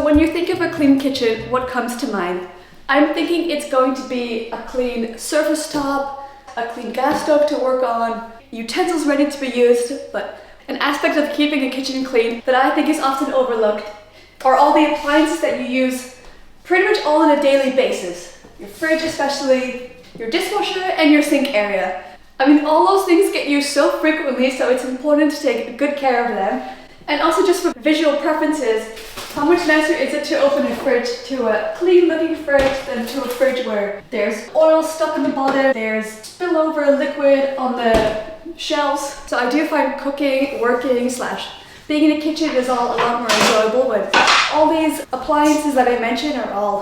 when you think of a clean kitchen, what comes to mind? I'm thinking it's going to be a clean surface top, a clean gas stove to work on, utensils ready to be used, but an aspect of keeping a kitchen clean that I think is often overlooked are all the appliances that you use pretty much all on a daily basis. Your fridge especially, your dishwasher, and your sink area. I mean, all those things get used so frequently, so it's important to take good care of them. And also just for visual preferences, how much nicer is it to open a fridge to a clean looking fridge than to a fridge where there's oil stuck in the bottom, there's spillover liquid on the shelves. So I do find cooking, working, / being in a kitchen is all a lot more enjoyable when all these appliances that I mentioned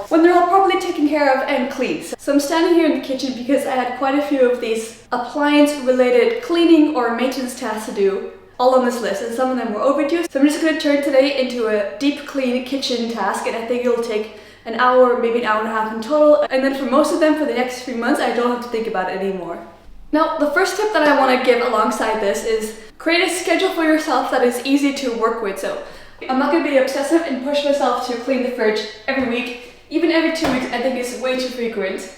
when they're all properly taken care of and clean. So I'm standing here in the kitchen because I had quite a few of these appliance related cleaning or maintenance tasks to do, all on this list, and some of them were overdue. So I'm just going to turn today into a deep clean kitchen task, and I think it'll take an hour, maybe an hour and a half in total. And then for most of them, for the next 3 months, I don't have to think about it anymore. Now, the first tip that I want to give alongside this is create a schedule for yourself that is easy to work with. So I'm not going to be obsessive and push myself to clean the fridge every week. Even every 2 weeks, I think is way too frequent.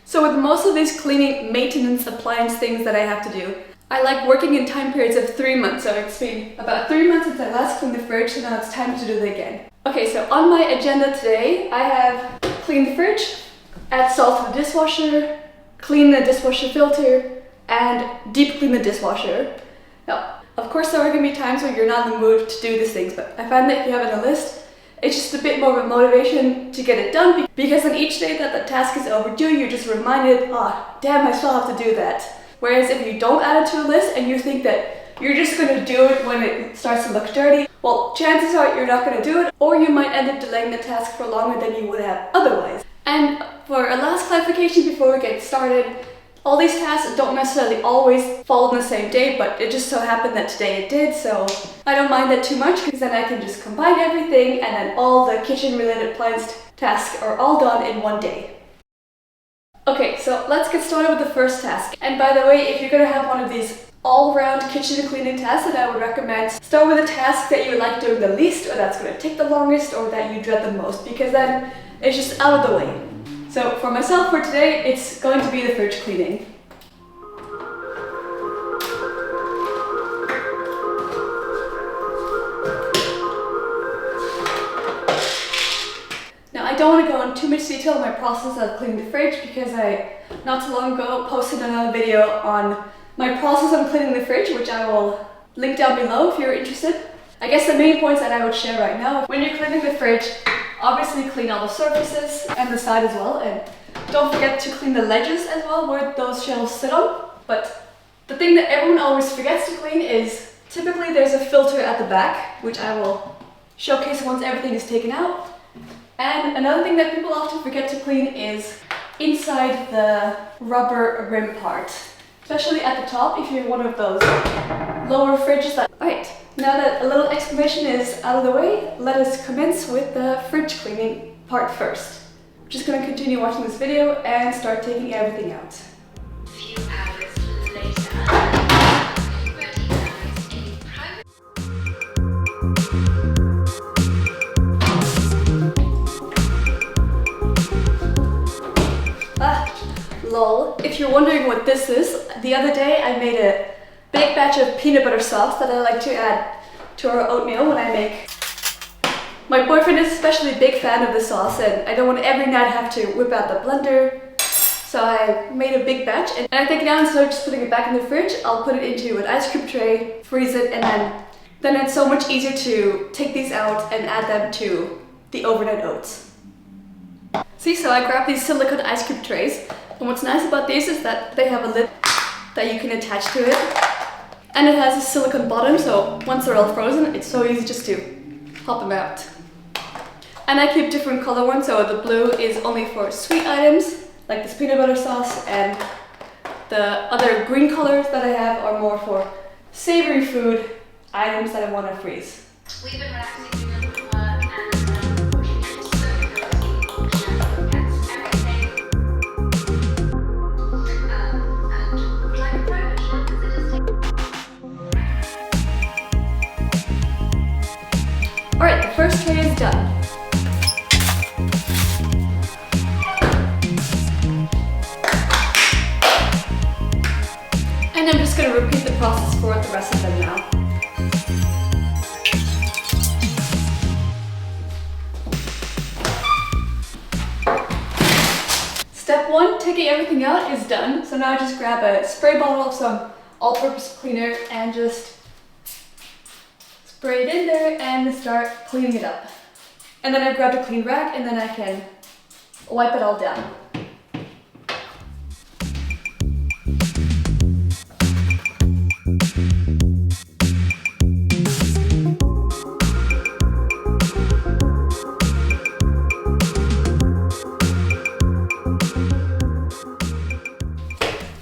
So with most of these cleaning, maintenance, appliance things that I have to do, I like working in time periods of 3 months. So it's been about 3 months since I last cleaned the fridge, so now it's time to do it again. Okay, so on my agenda today, I have clean the fridge, add salt to the dishwasher, clean the dishwasher filter, and deep clean the dishwasher. Now, of course there are going to be times when you're not in the mood to do these things, but I find that if you have it on a list, it's just a bit more of a motivation to get it done, because on each day that the task is overdue, you're just reminded, damn, I still have to do that. Whereas if you don't add it to a list and you think that you're just going to do it when it starts to look dirty, well, chances are you're not going to do it, or you might end up delaying the task for longer than you would have otherwise. And for a last clarification before we get started, all these tasks don't necessarily always fall on the same day, but it just so happened that today it did, so I don't mind that too much, because then I can just combine everything and then all the kitchen related appliance tasks are all done in one day. Okay, so let's get started with the first task. And by the way, if you're going to have one of these all-round kitchen cleaning tasks, then I would recommend start with a task that you like doing the least, or that's going to take the longest, or that you dread the most, because then it's just out of the way. So for myself, for today, it's going to be the fridge cleaning. Now I don't want to go into too much detail on my process of cleaning the fridge, because I, not too long ago, posted another video on my process of cleaning the fridge, which I will link down below if you're interested. I guess the main points that I would share right now: when you're cleaning the fridge, obviously clean all the surfaces and the side as well, and don't forget to clean the ledges as well where those shelves sit on. But the thing that everyone always forgets to clean is typically there's a filter at the back, which I will showcase once everything is taken out. And another thing that people often forget to clean is inside the rubber rim part, especially at the top if you're one of those lower fridges that... Alright, now that a little explanation is out of the way, let us commence with the fridge cleaning part first. I'm just going to continue watching this video and start taking everything out. Few hours later, Lol. If you're wondering what this is, the other day I made a big batch of peanut butter sauce that I like to add to our oatmeal when I make. My boyfriend is especially a big fan of the sauce, and I don't want to every night have to whip out the blender. So I made a big batch, and I think now instead of just putting it back in the fridge, I'll put it into an ice cube tray, freeze it, and then it's so much easier to take these out and add them to the overnight oats. See, so I grabbed these silicone ice cube trays, and what's nice about these is that they have a lid that you can attach to it, and it has a silicone bottom, so once they're all frozen, it's so easy just to pop them out. And I keep different color ones, so the blue is only for sweet items, like this peanut butter sauce, and the other green colors that I have are more for savory food items that I want to freeze. we've been relaxing doing a little work and watching episodes of Gets Everything. And would like a private shot because it is Alright, the first tray is done. one, taking everything out is done. So now I just grab a spray bottle of some all-purpose cleaner and just spray it in there and start cleaning it up. And then I grab a clean rag and then I can wipe it all down.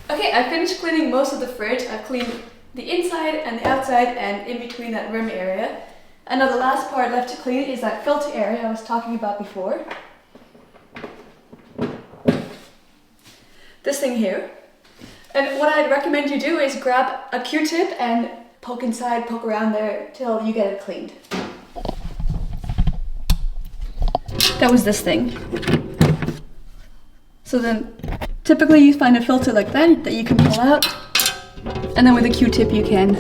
Okay, I finished cleaning most of the fridge. I've cleaned the inside and the outside and in between that rim area. And now the last part left to clean is that filter area I was talking about before. This thing here. And what I'd recommend you do is grab a Q-tip and poke inside, poke around there till you get it cleaned. That was this thing. So then typically you find a filter like that you can pull out, and then with a Q-tip you can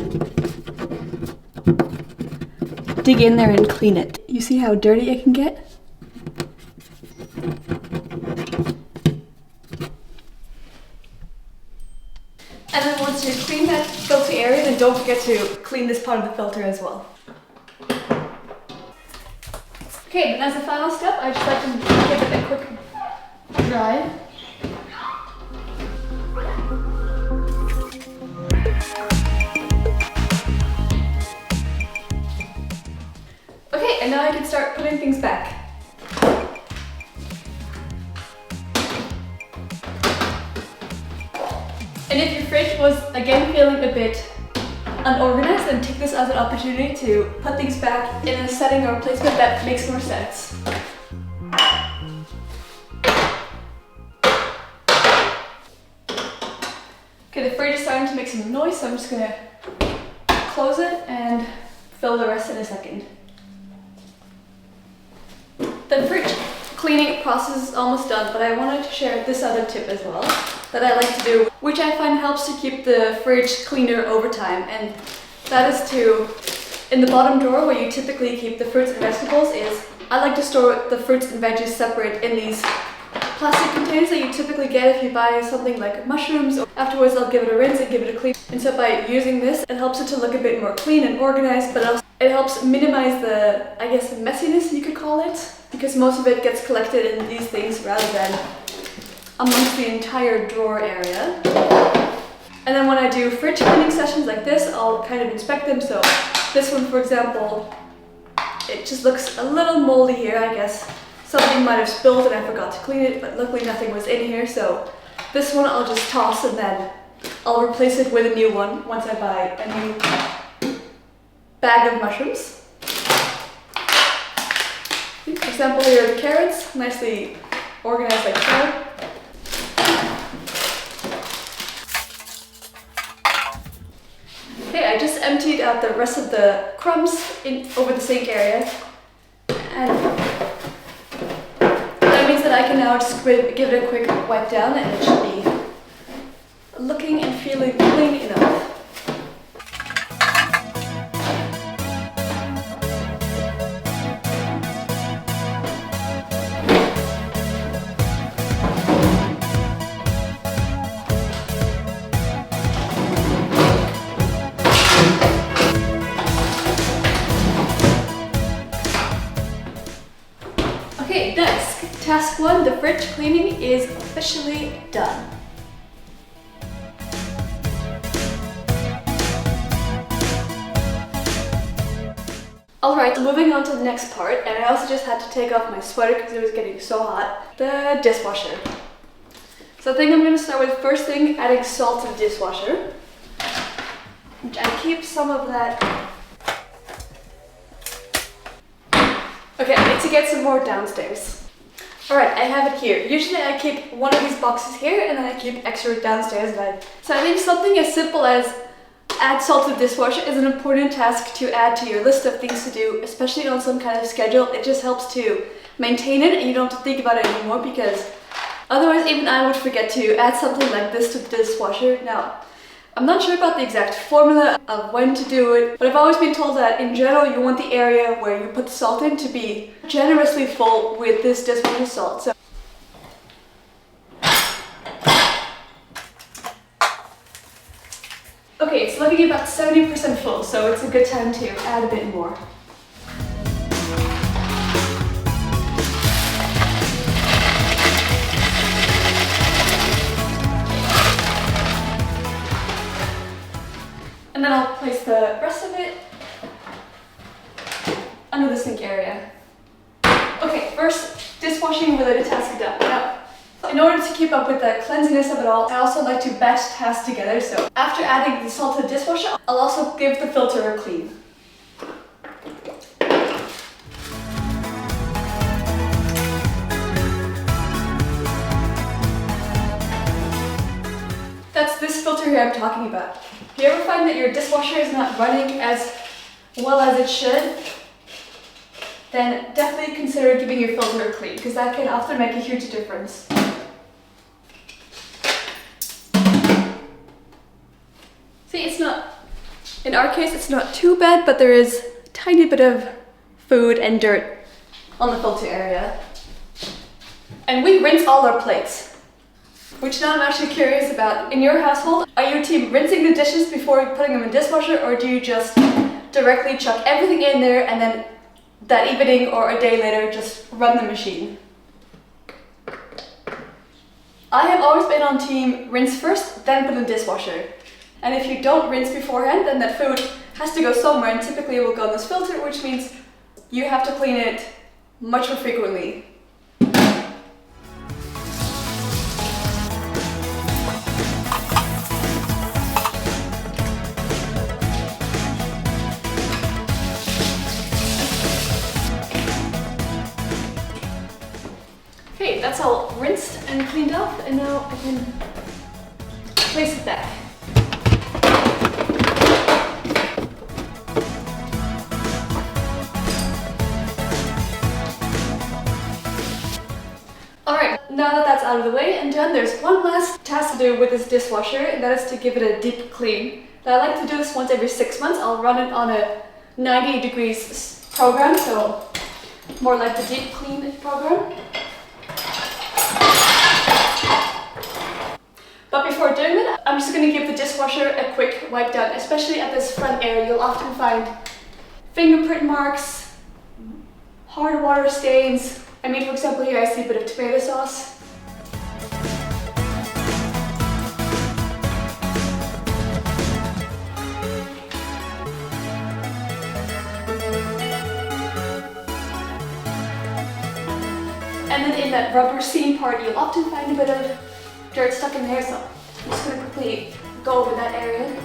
dig in there and clean it. You see how dirty it can get? And then once you clean that filter area, then don't forget to clean this part of the filter as well. Okay, then as a final step, I just like to give it a quick dry. Okay, and now I can start putting things back. And if your fridge was again feeling a bit unorganized, then take this as an opportunity to put things back in a setting or placement that makes more sense. Okay, the fridge is starting to make some noise, so I'm just gonna close it and fill the rest in a second. The fridge cleaning process is almost done, but I wanted to share this other tip as well that I like to do, which I find helps to keep the fridge cleaner over time, and that is to, in the bottom drawer where you typically keep the fruits and vegetables, I like to store the fruits and veggies separate in these plastic containers that you typically get if you buy something like mushrooms. Or afterwards I'll give it a rinse and give it a clean. And so by using this, it helps it to look a bit more clean and organized, but also it helps minimize the, I guess, messiness you could call it, because most of it gets collected in these things rather than amongst the entire drawer area. And then when I do fridge cleaning sessions like this, I'll kind of inspect them. So this one, for example, it just looks a little moldy here, I guess. Something might have spilled and I forgot to clean it, but luckily nothing was in here. So this one I'll just toss and then I'll replace it with a new one once I buy a new bag of mushrooms. For example, here are the carrots, nicely organized like so. Okay, I just emptied out the rest of the crumbs over the sink area, and that means that I can now just give it a quick wipe down and it should be looking and feeling clean enough. Okay, task 1, the fridge cleaning is officially done. Alright, moving on to the next part, and I also just had to take off my sweater because it was getting so hot. The dishwasher. So I think I'm going to start with first thing, adding salt to the dishwasher. Which I keep some of that. Okay, I need to get some more downstairs. Alright, I have it here. Usually I keep one of these boxes here and then I keep extra downstairs. So I think something as simple as add salt to the dishwasher is an important task to add to your list of things to do, especially on some kind of schedule. It just helps to maintain it and you don't have to think about it anymore, because otherwise even I would forget to add something like this to the dishwasher. Now, I'm not sure about the exact formula of when to do it, but I've always been told that in general you want the area where you put the salt in to be generously full with this dishwasher salt. So it's looking about 70% full, so it's a good time to add a bit more. And then I'll place the rest of it under the sink area. Okay, first, dishwashing related task done. Now, in order to keep up with the cleanliness of it all, I also like to batch tasks together. So after adding the salt to the dishwasher, I'll also give the filter a clean. That's this filter here I'm talking about. If you ever find that your dishwasher is not running as well as it should, then definitely consider giving your filter a clean, because that can often make a huge difference. See, it's not, in our case, it's not too bad, but there is a tiny bit of food and dirt on the filter area. And we rinse all our plates, which now I'm actually curious about. In your household, are you team rinsing the dishes before putting them in the dishwasher, or do you just directly chuck everything in there and then that evening or a day later just run the machine? I have always been on team rinse first, then put in the dishwasher. And if you don't rinse beforehand, then that food has to go somewhere, and typically it will go in this filter, which means you have to clean it much more frequently. Okay, that's all rinsed and cleaned up, and now I can place it back. Alright, now that that's out of the way and done, there's one last task to do with this dishwasher, and that is to give it a deep clean. Now, I like to do this once every 6 months. I'll run it on a 90 degrees program, so more like the deep clean program. But before doing that, I'm just going to give the dishwasher a quick wipe down, especially at this front area. You'll often find fingerprint marks, hard water stains. I mean, for example, here I see a bit of tomato sauce. And then in that rubber seam part, you'll often find a bit of dirt stuck in there, so I'm just going to quickly go over that area.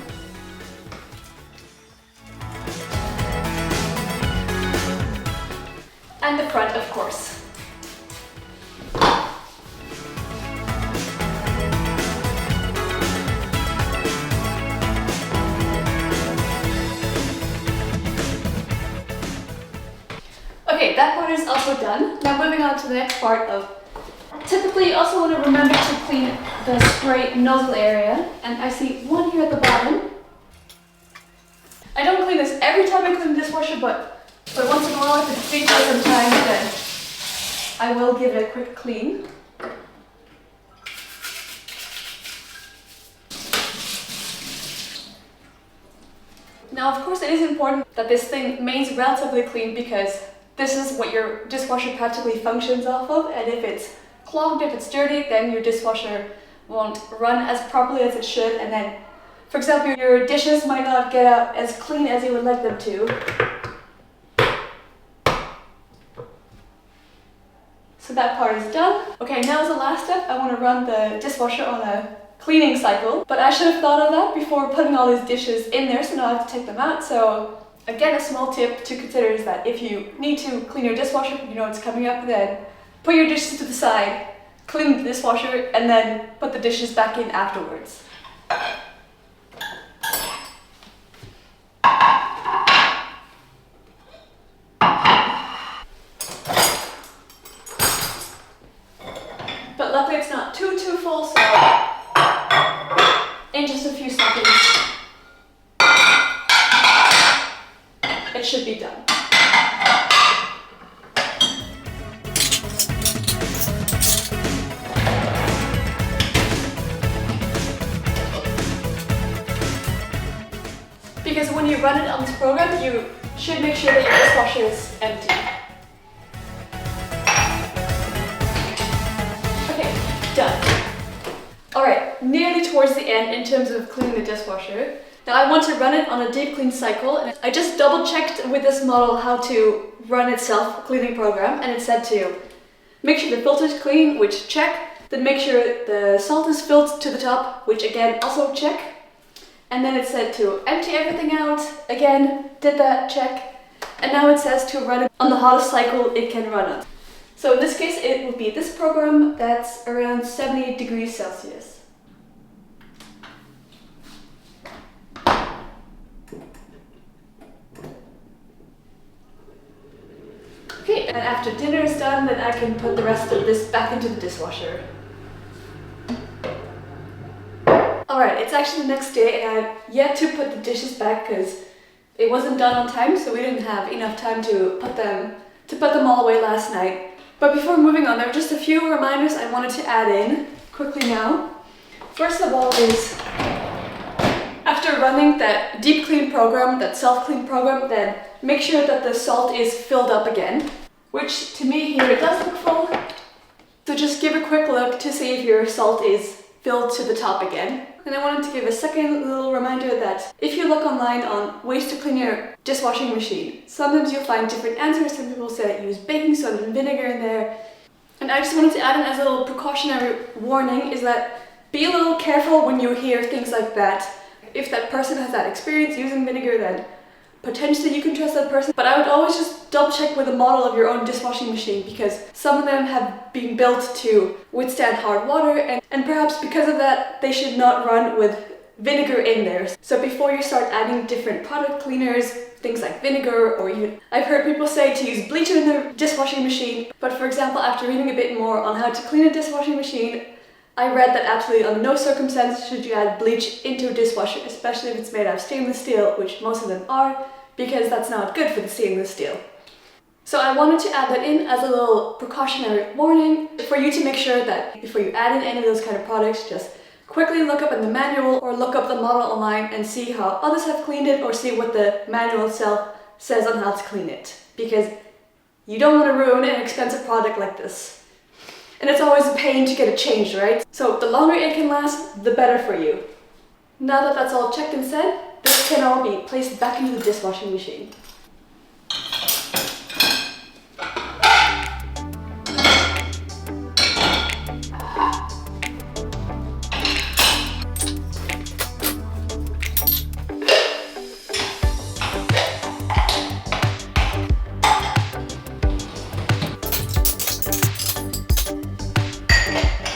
And the front, of course. Okay, that part is also done. Now moving on to the next part of. Typically, you also want to remember to clean the spray nozzle area, and I see one here at the bottom. I don't clean this every time I clean the dishwasher, but once in a while, if it's been for some time, then I will give it a quick clean. Now, of course, it is important that this thing remains relatively clean, because this is what your dishwasher practically functions off of, and if it's clogged, if it's dirty, then your dishwasher won't run as properly as it should, and then, for example, your dishes might not get out as clean as you would like them to. So that part is done. Okay, now as the last step, I want to run the dishwasher on a cleaning cycle, but I should have thought of that before putting all these dishes in there, so now I have to take them out. So again, a small tip to consider is that if you need to clean your dishwasher, you know it's coming up, then put your dishes to the side, clean the dishwasher, and then put the dishes back in afterwards. But luckily it's not too full, so in just a few seconds, it should be done. you run it on this program, you should make sure that your dishwasher is empty. Okay, done. Alright, nearly towards the end in terms of cleaning the dishwasher. Now I want to run it on a deep clean cycle, and I just double checked with this model how to run its self-cleaning program, and it said to make sure the filter is clean, which check, then make sure the salt is filled to the top, which again also check, and then it said to empty everything out, again, did that, check, and now it says to run it on the hottest cycle it can run on. So in this case it would be this program that's around 78 degrees Celsius. Okay, and after dinner is done, then I can put the rest of this back into the dishwasher. Alright, it's actually the next day and I've yet to put the dishes back because it wasn't done on time, so we didn't have enough time to put them all away last night. But before moving on, there are just a few reminders I wanted to add in quickly now. First of all is, after running that deep clean program, that self-clean program, then make sure that the salt is filled up again, which to me here it does look full. So just give a quick look to see if your salt is filled to the top again. And I wanted to give a second little reminder that if you look online on ways to clean your dishwashing machine, sometimes you'll find different answers. Some people say use baking soda and vinegar in there. And I just wanted to add in as a little precautionary warning is that be a little careful when you hear things like that. If that person has that experience using vinegar, then potentially you can trust that person, but I would always just double check with a model of your own dishwashing machine because some of them have been built to withstand hard water and perhaps because of that they should not run with vinegar in there. So before you start adding different product cleaners, things like vinegar, or even I've heard people say to use bleach in their dishwashing machine, but for example after reading a bit more on how to clean a dishwashing machine, I read that absolutely under no circumstances should you add bleach into a dishwasher, especially if it's made out of stainless steel, which most of them are, because that's not good for the stainless steel. So I wanted to add that in as a little precautionary warning for you to make sure that before you add in any of those kind of products, just quickly look up in the manual or look up the model online and see how others have cleaned it or see what the manual itself says on how to clean it, because you don't want to ruin an expensive product like this. And it's always a pain to get it changed, right? So the longer it can last, the better for you. Now that that's all checked and said, this can all be placed back into the dishwashing machine.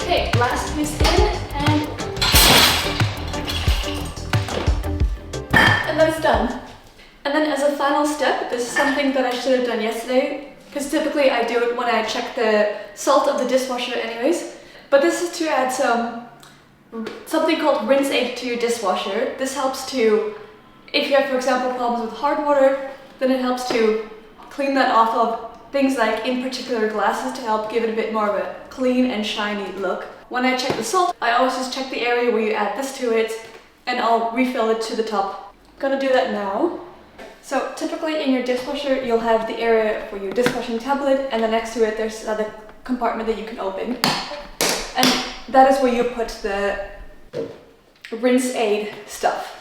Okay, last piece in and that's done. And then as a final step, this is something that I should have done yesterday, because typically I do it when I check the salt of the dishwasher anyways. But this is to add something called rinse aid to your dishwasher. This helps to, if you have for example problems with hard water, then it helps to clean that off of things like in particular glasses to help give it a bit more of a clean and shiny look. When I check the salt, I always just check the area where you add this to it and I'll refill it to the top. Gonna do that now. So typically in your dishwasher you'll have the area for your dishwashing tablet and then next to it there's another compartment that you can open. And that is where you put the rinse aid stuff.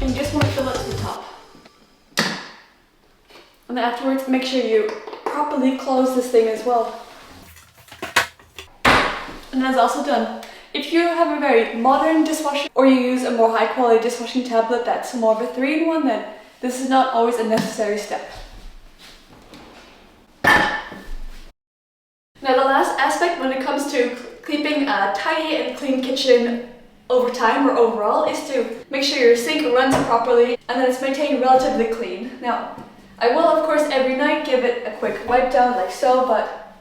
And you just want to fill it to the top. And then afterwards make sure you properly close this thing as well. And that's also done. If you have a very modern dishwasher or you use a more high quality dishwashing tablet that's more of a 3-in-1, then this is not always a necessary step. Now the last aspect when it comes to keeping a tidy and clean kitchen over time or overall is to make sure your sink runs properly and that it's maintained relatively clean. Now I will of course every night give it a quick wipe down like so, but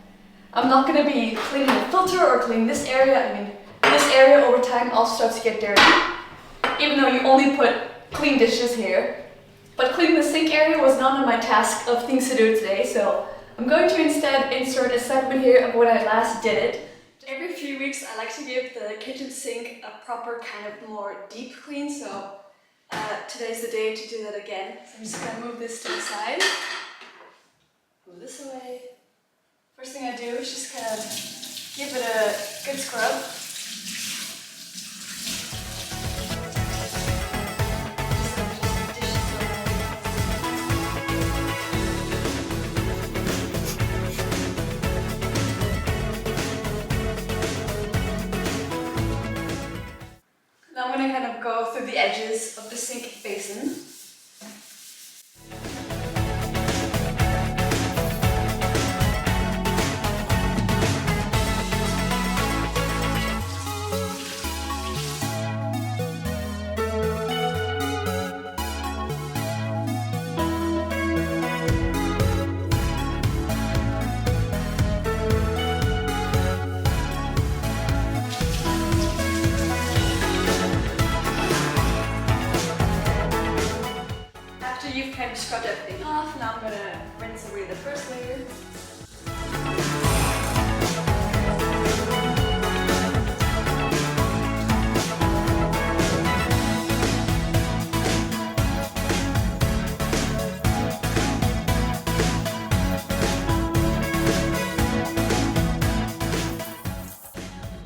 I'm not going to be cleaning the filter or cleaning this area. I mean, this area over time also starts to get dirty, even though you only put clean dishes here. But cleaning the sink area was not on my task of things to do today, so I'm going to instead insert a segment here of when I last did it. Every few weeks I like to give the kitchen sink a proper kind of more deep clean, so today's the day to do that again. So I'm just going to move this to the side, move this away. First thing I do is just kind of give it a good scrub. Now I'm going to kind of go through the edges of the sink basin. You've kind of scrubbed everything off. Now I'm going to rinse away the first layer.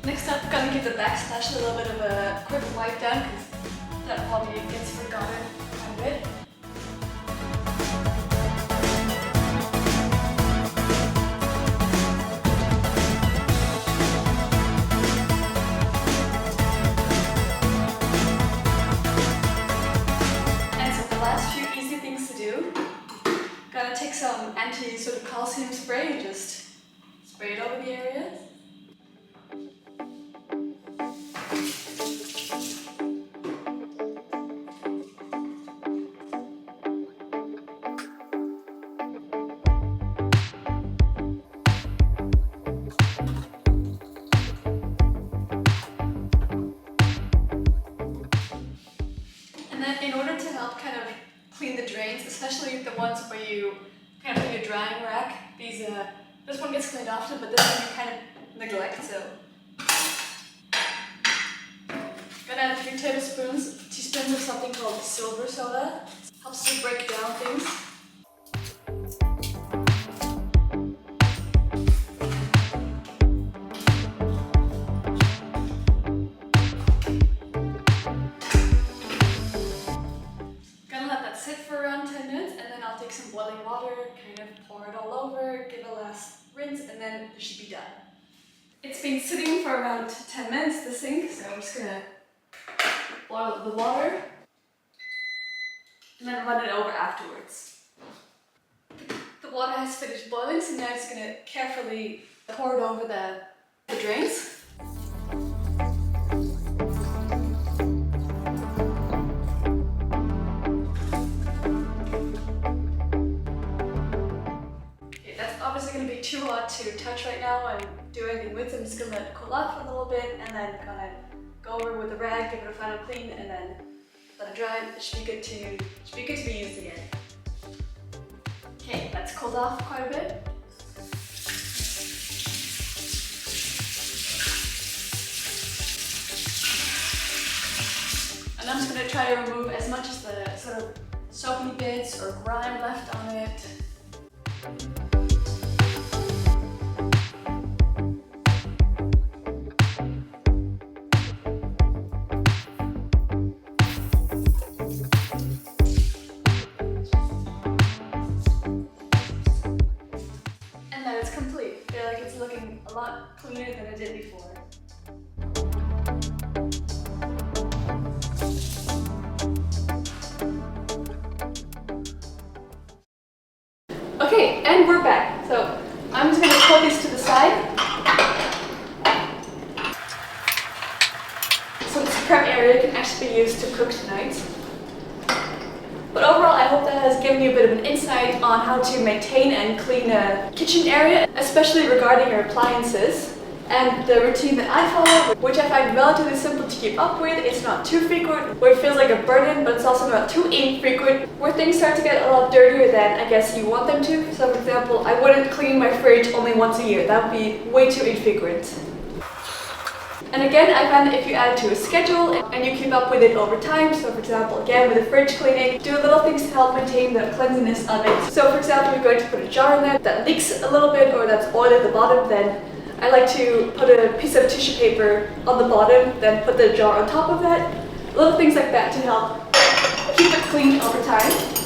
Next up, I'm going to give the backsplash a little bit of a quick wipe down because that probably gets forgotten quite a bit. Gotta take some calcium spray and just spray it over the areas. And then in order to help kind of clean the drains, especially the ones where you kind of put your drying rack, this one gets cleaned often, but this one you kind of neglect, so. Gonna add a few teaspoons of something called silver soda. Helps to break down things. Sit for around 10 minutes and then I'll take some boiling water, kind of pour it all over, give it a last rinse, and then it should be done. It's been sitting for around 10 minutes, the sink, so I'm just gonna boil the water and then run it over afterwards. The water has finished boiling, so now I'm just gonna carefully pour it over the drains. Too hot to touch right now and do anything with. I'm just gonna let it cool off a little bit and then gonna go over with a rag, give it a final clean, and then let it dry. It should be good to be used again. Okay, that's cooled off quite a bit. And I'm just gonna try to remove as much of the sort of soapy bits or grime left on it. It's complete. I feel like it's looking a lot cleaner than it did before. Okay, and we're back. So I'm just going to put these to the side. So this prep area can actually be used to cook tonight. But overall, I hope that has given you a bit of an insight on how to maintain and clean a kitchen area, especially regarding your appliances. And the routine that I follow, which I find relatively simple to keep up with, it's not too frequent, where it feels like a burden, but it's also not too infrequent, where things start to get a lot dirtier than I guess you want them to. So for example, I wouldn't clean my fridge only once a year. That would be way too infrequent. And again, I found that if you add it to a schedule and you keep up with it over time, so for example, again with the fridge cleaning, do little things to help maintain the cleanliness of it. So for example, if you're going to put a jar in there that leaks a little bit or that's oil at the bottom, then I like to put a piece of tissue paper on the bottom, then put the jar on top of that. Little things like that to help keep it clean over time.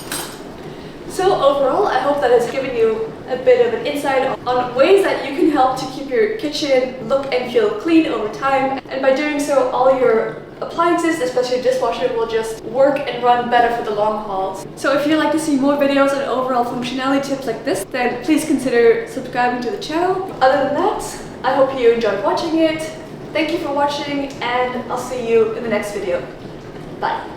So overall, I hope that has given you a bit of an insight on ways that you can help to keep your kitchen look and feel clean over time. And by doing so, all your appliances, especially your dishwasher, will just work and run better for the long hauls. So if you'd like to see more videos on overall functionality tips like this, then please consider subscribing to the channel. Other than that, I hope you enjoyed watching it. Thank you for watching, and I'll see you in the next video. Bye.